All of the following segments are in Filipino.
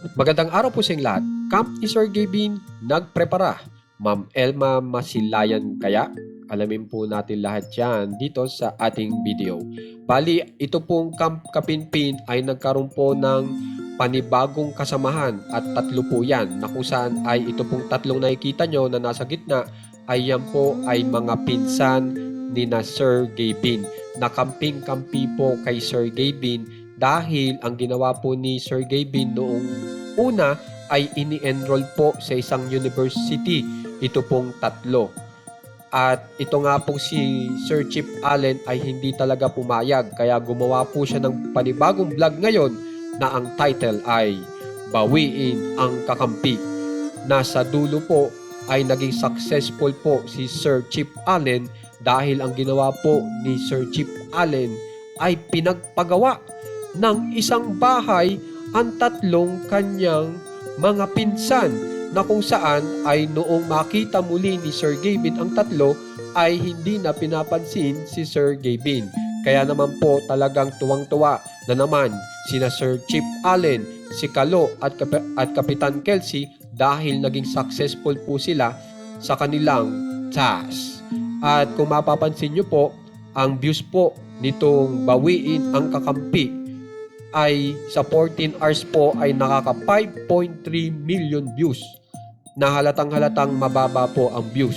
Magandang araw po sa inyong lahat. Camp ni Sir Gavin nagprepara. Ma'am Elma masilayan kaya? Alamin po natin lahat yan dito sa ating video. Bali, ito pong Camp Kapinpin ay nagkaroon po ng panibagong kasamahan at tatlo po yan na kung saan ay ito pong tatlong nakikita nyo na nasa gitna ay yan po ay mga pinsan ni na Sir Gavin. Nakamping-kampi po kay Sir Gavin dahil ang ginawa po ni Sir Gavin noong una ay ini-enroll po sa isang university. Ito pong tatlo. At ito nga po si Sir Chip Allen ay hindi talaga pumayag. Kaya gumawa po siya ng panibagong vlog ngayon na ang title ay Bawiin ang Kakampi. Nasa dulo po ay naging successful po si Sir Chip Allen dahil ang ginawa po ni Sir Chip Allen ay pinagpagawa ng isang bahay ang tatlong kanyang mga pinsan na kung saan ay noong makita muli ni Sir Gavin ang tatlo ay hindi na pinapansin si Sir Gavin. Kaya naman po talagang tuwang-tuwa na naman sina Sir Chip Allen, si Kalo at Kapitan Kelsey dahil naging successful po sila sa kanilang task. At kung mapapansin nyo po, ang views po nitong Bawiin ang Kakampi ay sa 14 hours po ay nakaka 5.3 million views na halatang mababa po ang views.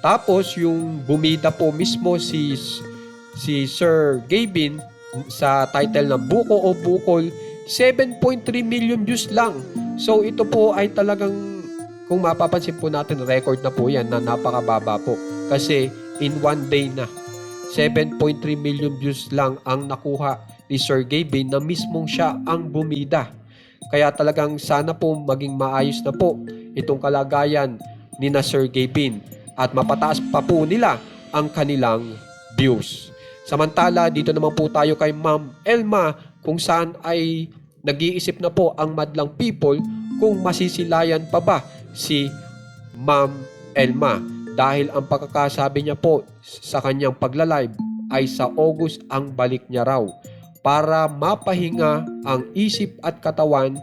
Tapos yung bumida po mismo si Sir Gavin sa title na Buko o Bukol, 7.3 million views lang. So ito po ay talagang, kung mapapansin po natin, record na po yan na napakababa po. Kasi in one day na 7.3 million views lang ang nakuha ni Sir Gavin na mismong siya ang bumida. Kaya talagang sana po maging maayos na po itong kalagayan ni na Sir Gavin at mapataas pa po nila ang kanilang views. Samantala, dito naman po tayo kay Ma'am Elma kung saan ay nag-iisip na po ang madlang people kung masisilayan pa ba si Ma'am Elma dahil ang pagkakasabi niya po sa kanyang pagla-live ay sa August ang balik niya raw para mapahinga ang isip at katawan.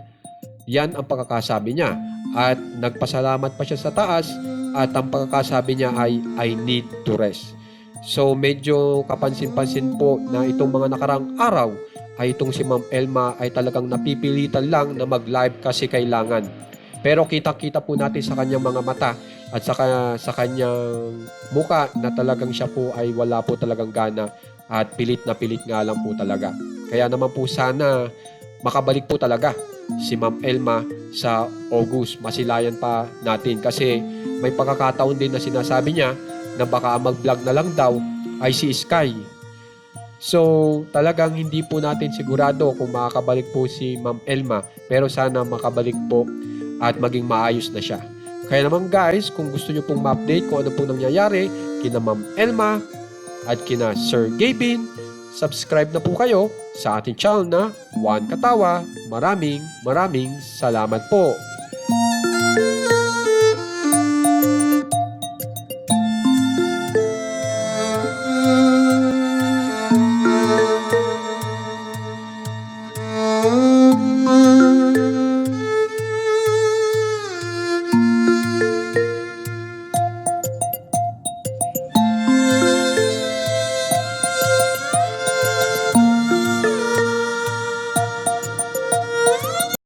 Yan ang pagkakasabi niya. At nagpasalamat pa siya sa taas at ang pagkakasabi niya ay I need to rest. So medyo kapansin-pansin po na itong mga nakarang araw ay itong si Ma'am Elma ay talagang napipilitan lang na mag-live kasi kailangan. Pero kitang-kita po natin sa kanyang mga mata at sa kanyang muka na talagang siya po ay wala po talagang gana at pilit na pilit nga lang po talaga. Kaya naman po sana makabalik po talaga si Ma'am Elma sa August. Masilayan pa natin kasi may pagkakataon din na sinasabi niya na baka mag-vlog na lang daw ay si Sky. So talagang hindi po natin sigurado kung makakabalik po si Ma'am Elma, pero sana makabalik po at maging maayos na siya. Kaya naman guys, kung gusto nyo pong ma-update kung ano pong nangyayari kina Ma'am Elma at kina Sir Gavin, subscribe na po kayo sa ating channel na One Katawa. Maraming salamat po.